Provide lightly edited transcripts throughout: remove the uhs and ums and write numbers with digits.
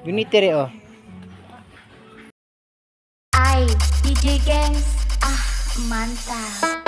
Unitary oh. Ay, DJ Gengs, mantap.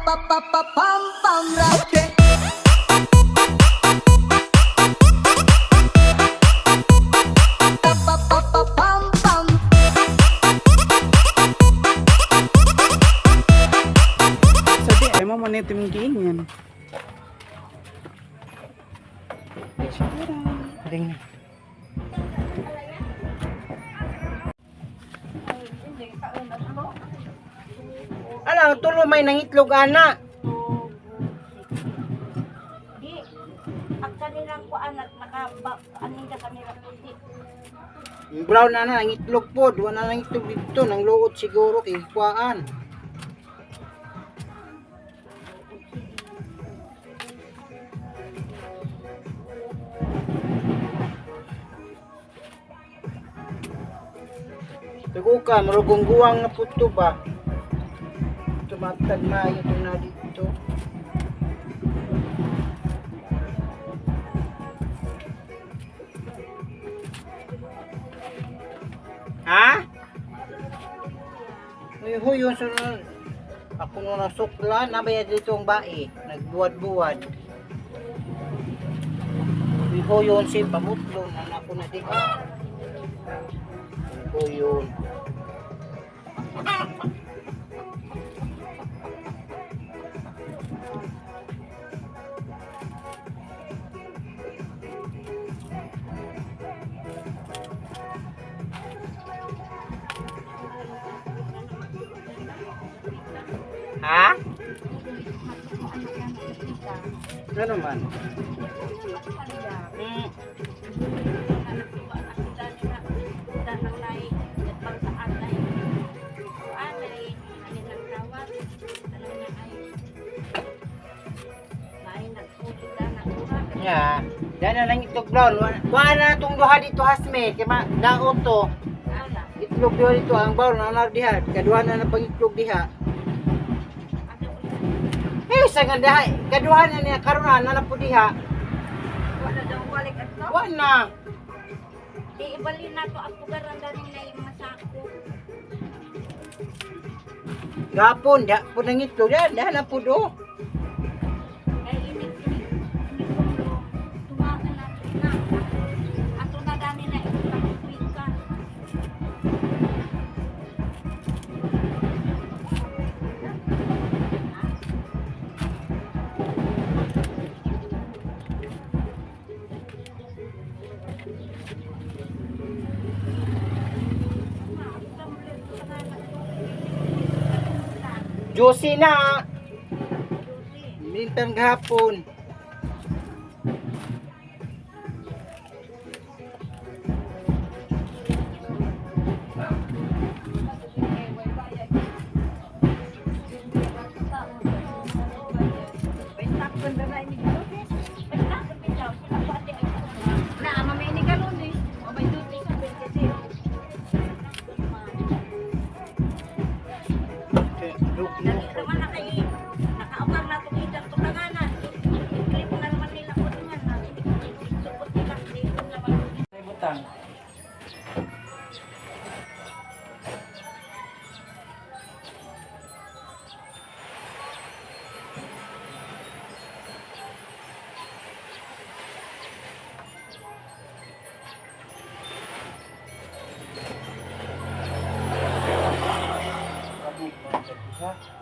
pam pam rocket. Pam pam. Sabi, ay mo man ito yung giingan. Ring na. Alang, tulo may nangitlog, ana. Di, ang kanilang kuan at aning ka kanilang puti. Brown na na, nangitlog po. Duwa na nangitlog dito. Nang luot siguro, kikuaan. Tago ka, marugong guwang na puto ba? Tumatag maayo ito na dito. Ha? Huy, yung sunod. Ako nung nasukla, nabaya dito ang bae. Nagbuwad-buwad. Huy, yun si pamutlo. Nanak ko na di. Huy, yun. Ha? Ano man? Ya, dana lang itlog brown. Wala na itong duha dito hasme. Kaya naot to. Itlog duha dito ang brown. Anar diha. Kaduha na pang itlog diha. Eh, sa ganda. Kaduha na niya. Karoon na po diha. Wala daw balik at no? Wala. Di ibali na to ang pugaran daling na yung masako. Gapon. Da po nang itlog. Dah na po do. Kaya tumakan na na. Ato na dami na ito ka. Juicy na. Mintan gahapon. Butang.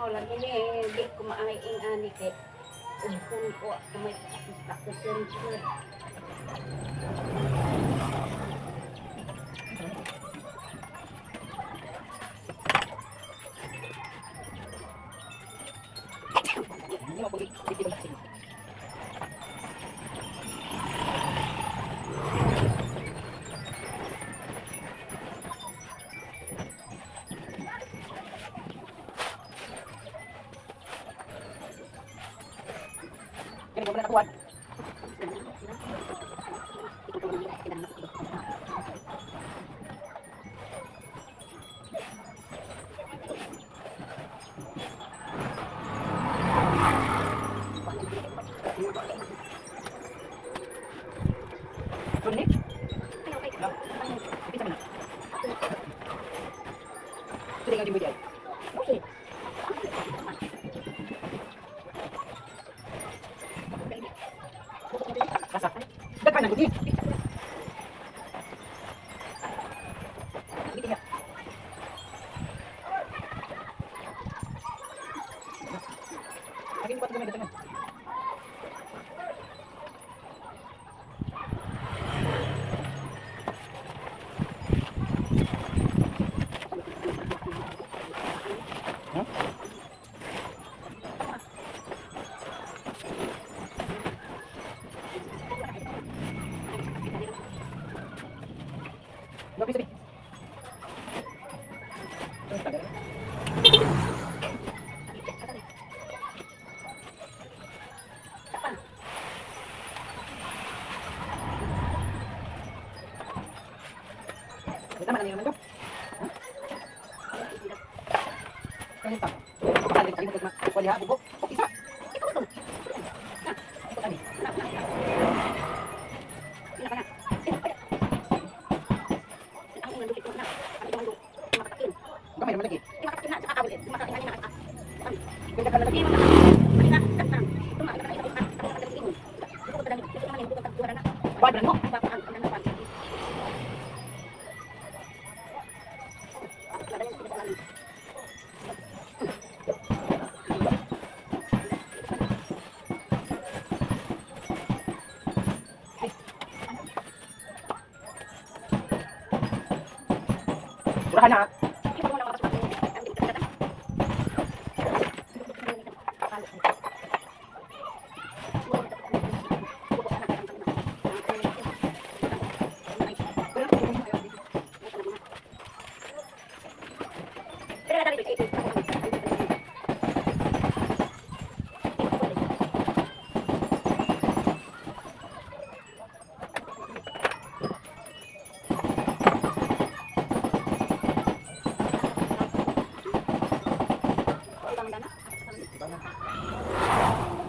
Oh, lagi ni di ko maaing ani kay kung ko may sensor. Ini benar kuat. Kuning. Sudah ganti media. Oke. Lipat gamay datangan. Gabi sabi. Tama na naman ko. Kahit pa. Kapag tayo mo kuha ha bubo. Isa. Ikaw to. Ito kami. Gamay naman lagi. Ganda ka na lagi. Wala mo. Surahan na.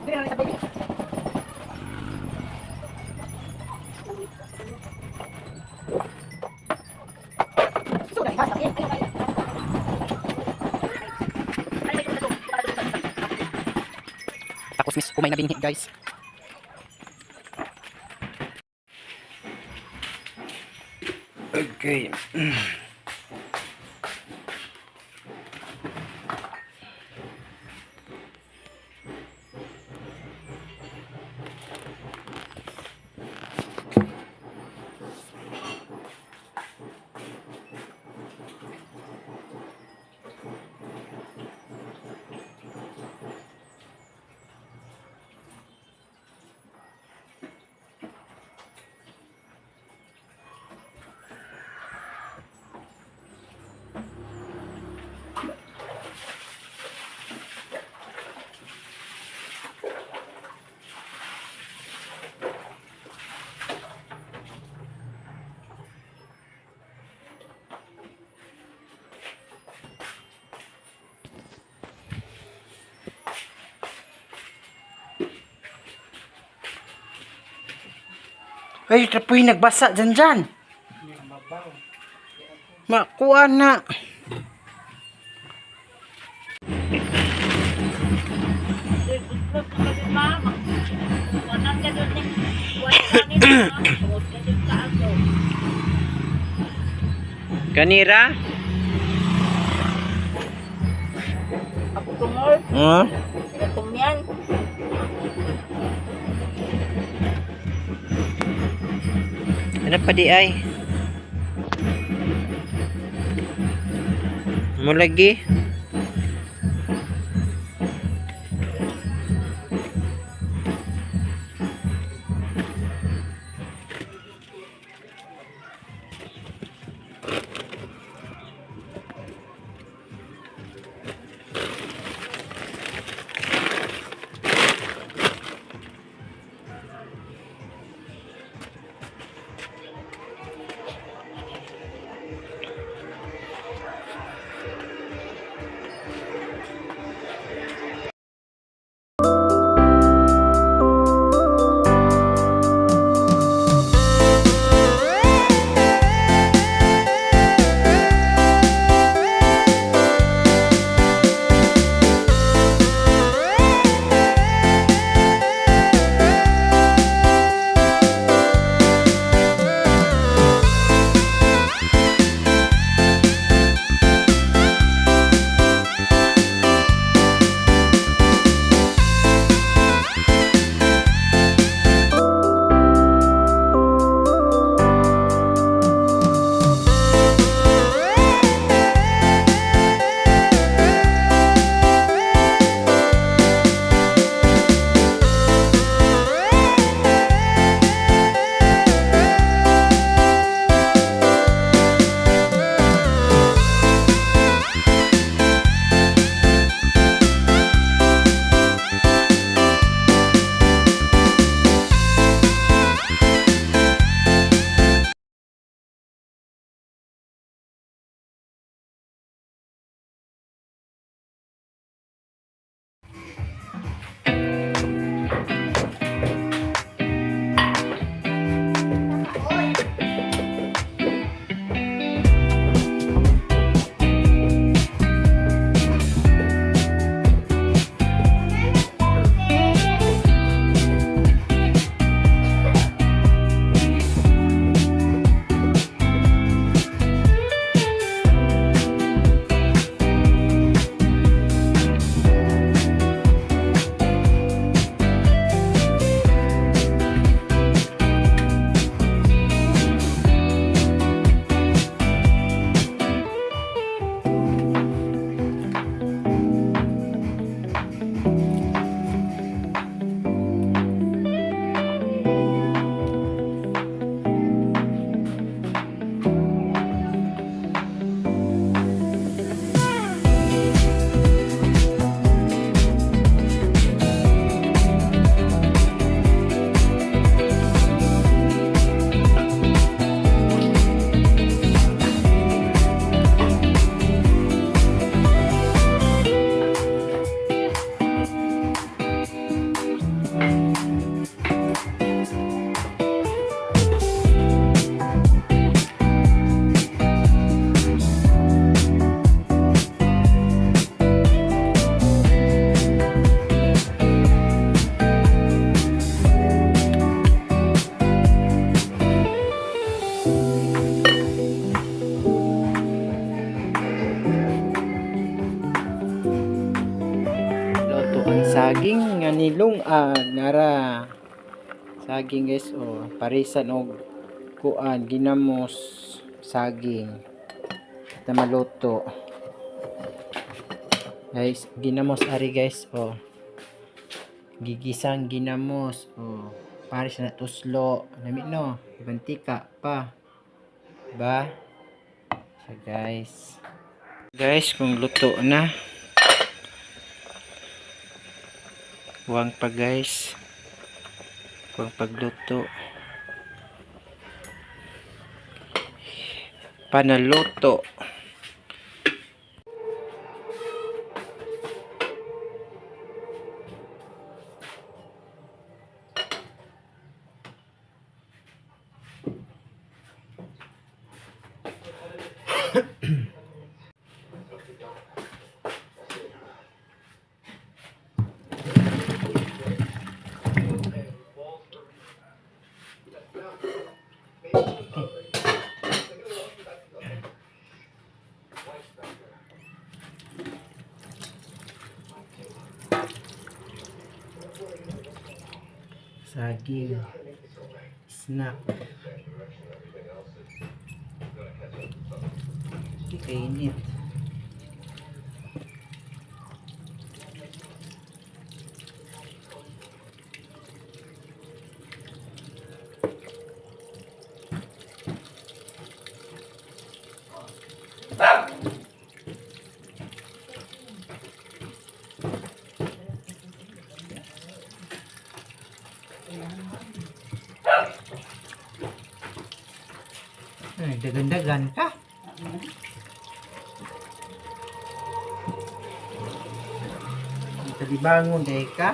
Dili na sa baby. Sudah basta. Tapos miss kumay na binhi guys. Okay. Ay, tapoy nagbasa dyan. Makuha na. Kanira? Ako tumor. Huh? Tumyan. Ano pa di ay? Mo lagi? ang saging nga nilungag nara saging guys parisan og kuan ginamos saging na maluto guys. Ginamos ari guys gigisang ginamos paris na tuslo nami no mantika pa ba so guys kung luto na huwag pa guys kung pagluto panaluto. Saging snack kainit. Ay, dagan-dagan ka. Tadi bangun deh ka.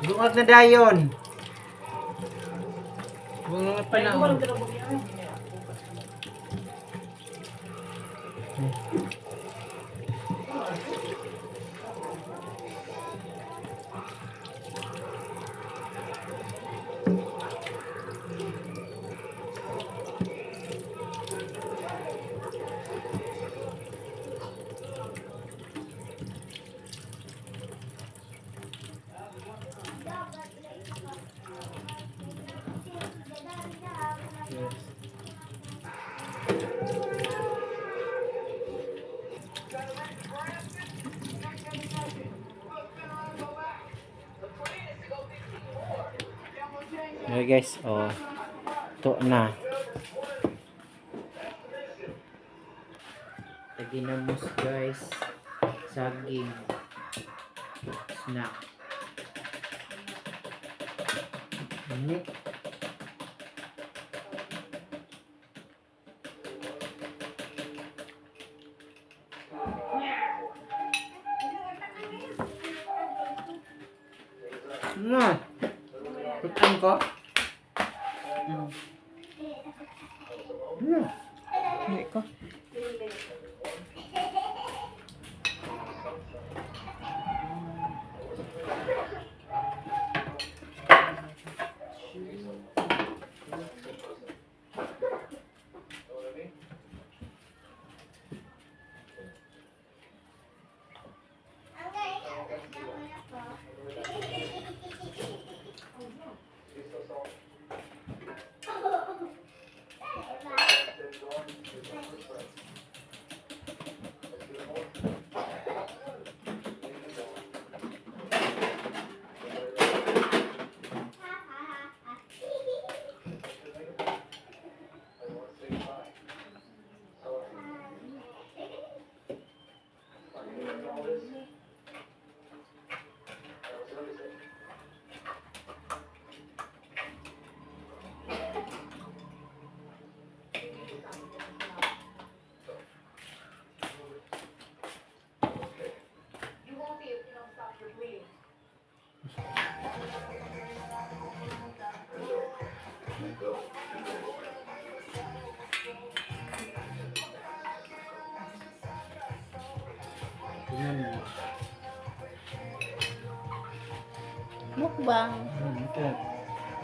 Bungag na dayon. Bungag pa na. Okay guys, ito na. Ginamos guys, saging, snack. Ini. Nah, pesan kok. Ini kok. Tingnan mo. Mukbang. Okay.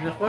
Nako.